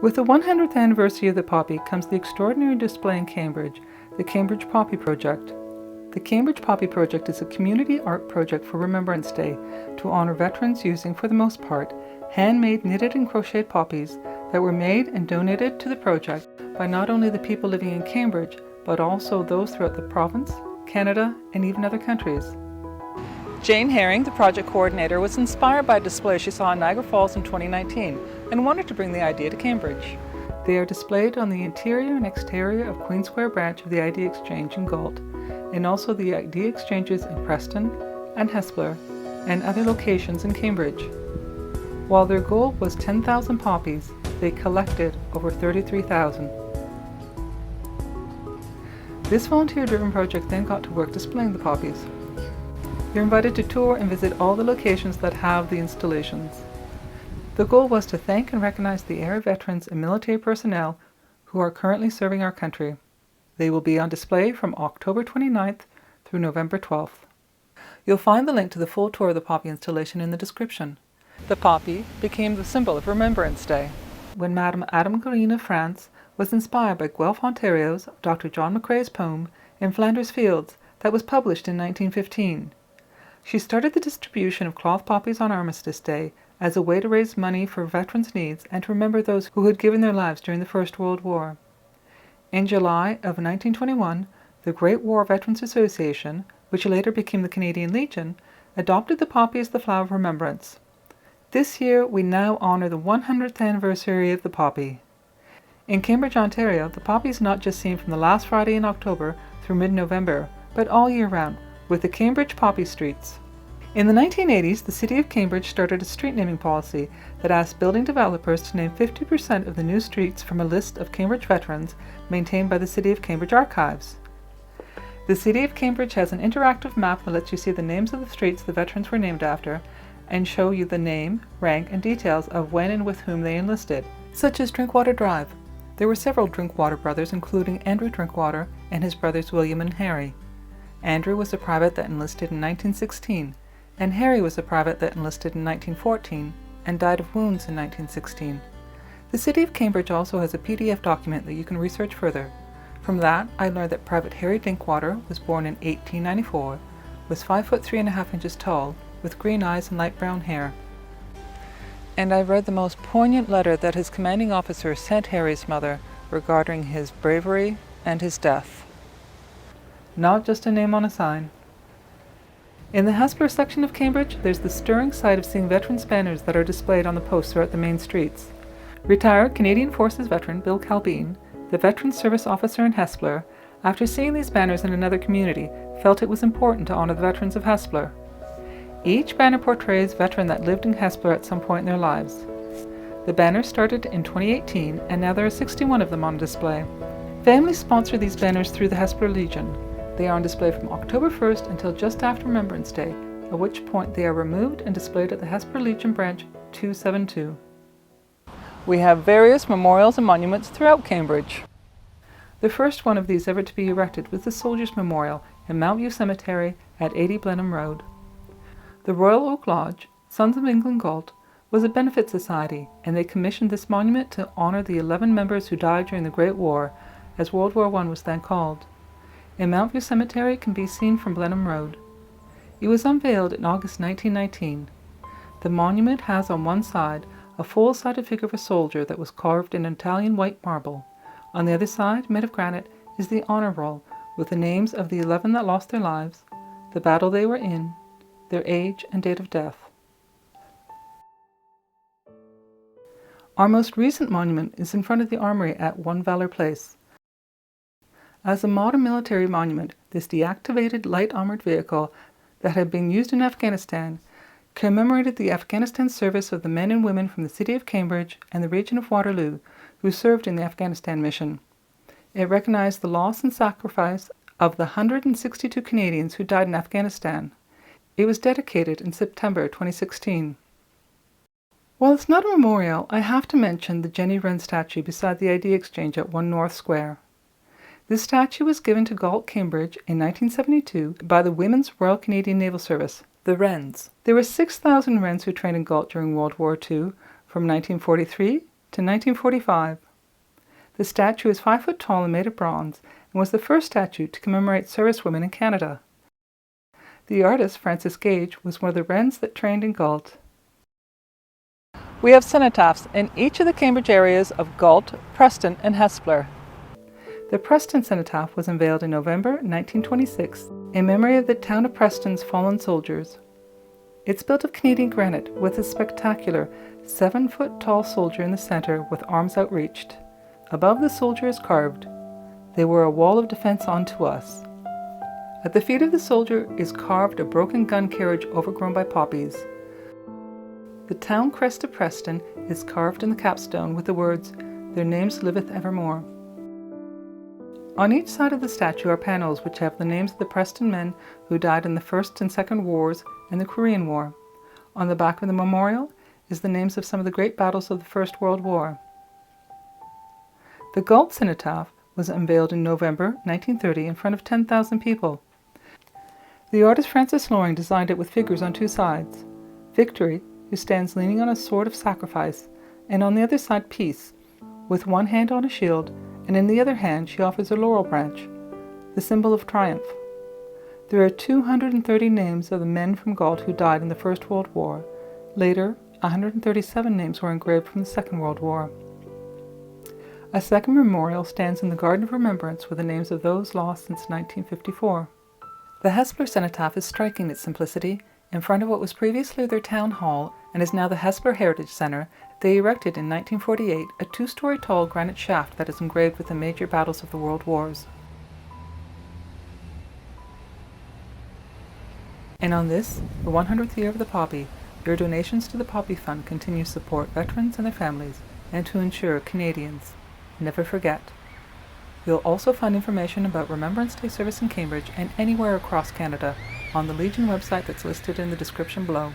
With the 100th anniversary of the poppy comes the extraordinary display in Cambridge, the Cambridge Poppy Project. The Cambridge Poppy Project is a community art project for Remembrance Day to honor veterans using, for the most part, handmade knitted and crocheted poppies that were made and donated to the project by not only the people living in Cambridge, but also those throughout the province, Canada, and even other countries. Jane Herring, the project coordinator, was inspired by a display she saw in Niagara Falls in 2019 and wanted to bring the idea to Cambridge. They are displayed on the interior and exterior of Queen Square branch of the Idea Exchange in Galt, and also the Idea Exchanges in Preston and Hespeler, and other locations in Cambridge. While their goal was 10,000 poppies, they collected over 33,000. This volunteer-driven project then got to work displaying the poppies. You're invited to tour and visit all the locations that have the installations. The goal was to thank and recognize the area veterans and military personnel who are currently serving our country. They will be on display from October 29th through November 12th. You'll find the link to the full tour of the poppy installation in the description. The poppy became the symbol of Remembrance Day when Madame Adam Green of France was inspired by Guelph, Ontario's Dr. John McCrae's poem In Flanders Fields that was published in 1915. She started the distribution of cloth poppies on Armistice Day as a way to raise money for veterans' needs and to remember those who had given their lives during the First World War. In July of 1921, the Great War Veterans Association, which later became the Canadian Legion, adopted the poppy as the flower of remembrance. This year, we now honor the 100th anniversary of the poppy. In Cambridge, Ontario, the poppy is not just seen from the last Friday in October through mid-November, but all year round, with the Cambridge Poppy Streets. In the 1980s, the City of Cambridge started a street naming policy that asked building developers to name 50% of the new streets from a list of Cambridge veterans maintained by the City of Cambridge Archives. The City of Cambridge has an interactive map that lets you see the names of the streets the veterans were named after and show you the name, rank, and details of when and with whom they enlisted, such as Drinkwater Drive. There were several Drinkwater brothers, including Andrew Drinkwater and his brothers William and Harry. Andrew was a private that enlisted in 1916, and Harry was a private that enlisted in 1914 and died of wounds in 1916. The City of Cambridge also has a PDF document that you can research further. From that, I learned that Private Harry Drinkwater was born in 1894, was 5 foot 3.5 inches tall, with green eyes and light brown hair. And I read the most poignant letter that his commanding officer sent Harry's mother regarding his bravery and his death. Not just a name on a sign. In the Hespeler section of Cambridge, there's the stirring sight of seeing veterans' banners that are displayed on the posts throughout the main streets. Retired Canadian Forces veteran Bill Calbeen, the Veterans Service Officer in Hespeler, after seeing these banners in another community, felt it was important to honor the veterans of Hespeler. Each banner portrays a veteran that lived in Hespeler at some point in their lives. The banners started in 2018, and now there are 61 of them on display. Families sponsor these banners through the Hespeler Legion. They are on display from October 1st until just after Remembrance Day, at which point they are removed and displayed at the Hespeler Legion Branch 272. We have various memorials and monuments throughout Cambridge. The first one of these ever to be erected was the Soldiers' Memorial in Mount View Cemetery at 80 Blenheim Road. The Royal Oak Lodge, Sons of England Galt, was a benefit society, and they commissioned this monument to honor the 11 members who died during the Great War, as World War I was then called. In Mount View Cemetery can be seen from Blenheim Road. It was unveiled in August 1919. The monument has on one side a full-sided figure of a soldier that was carved in Italian white marble. On the other side, made of granite, is the honor roll with the names of the 11 that lost their lives, the battle they were in, their age and date of death. Our most recent monument is in front of the Armory at One Valor Place. As a modern military monument, this deactivated light armored vehicle that had been used in Afghanistan commemorated the Afghanistan service of the men and women from the City of Cambridge and the region of Waterloo who served in the Afghanistan mission. It recognized the loss and sacrifice of the 162 Canadians who died in Afghanistan. It was dedicated in September 2016. While it's not a memorial, I have to mention the Jenny Wren statue beside the Idea Exchange at 1 North Square. This statue was given to Galt, Cambridge in 1972 by the Women's Royal Canadian Naval Service, the Wrens. There were 6,000 Wrens who trained in Galt during World War II from 1943 to 1945. The statue is 5 foot tall and made of bronze, and was the first statue to commemorate servicewomen in Canada. The artist, Francis Gage, was one of the Wrens that trained in Galt. We have cenotaphs in each of the Cambridge areas of Galt, Preston and Hespeler. The Preston cenotaph was unveiled in November 1926 in memory of the town of Preston's fallen soldiers. It's built of Canadian granite with a spectacular 7 foot tall soldier in the center with arms outreached. Above the soldier is carved, "They were a wall of defense unto us." At the feet of the soldier is carved a broken gun carriage overgrown by poppies. The town crest of Preston is carved in the capstone with the words, "Their names liveth evermore." On each side of the statue are panels which have the names of the Preston men who died in the First and Second Wars and the Korean War. On the back of the memorial is the names of some of the great battles of the First World War. The Galt cenotaph was unveiled in November 1930 in front of 10,000 people. The artist Francis Loring designed it with figures on 2 sides. Victory, who stands leaning on a sword of sacrifice, and on the other side Peace, with one hand on a shield, and in the other hand she offers a laurel branch, the symbol of triumph. There are 230 names of the men from Galt who died in the First World War. Later, 137 names were engraved from the Second World War. A second memorial stands in the Garden of Remembrance with the names of those lost since 1954. The Hespeler cenotaph is striking in its simplicity. In front of what was previously their town hall and is now the Hespeler Heritage Centre, they erected in 1948 a 2-story tall granite shaft that is engraved with the major battles of the World Wars. And on this, the 100th year of the poppy, your donations to the Poppy Fund continue to support veterans and their families and to ensure Canadians never forget. You'll also find information about Remembrance Day service in Cambridge and anywhere across Canada on the Legion website that's listed in the description below.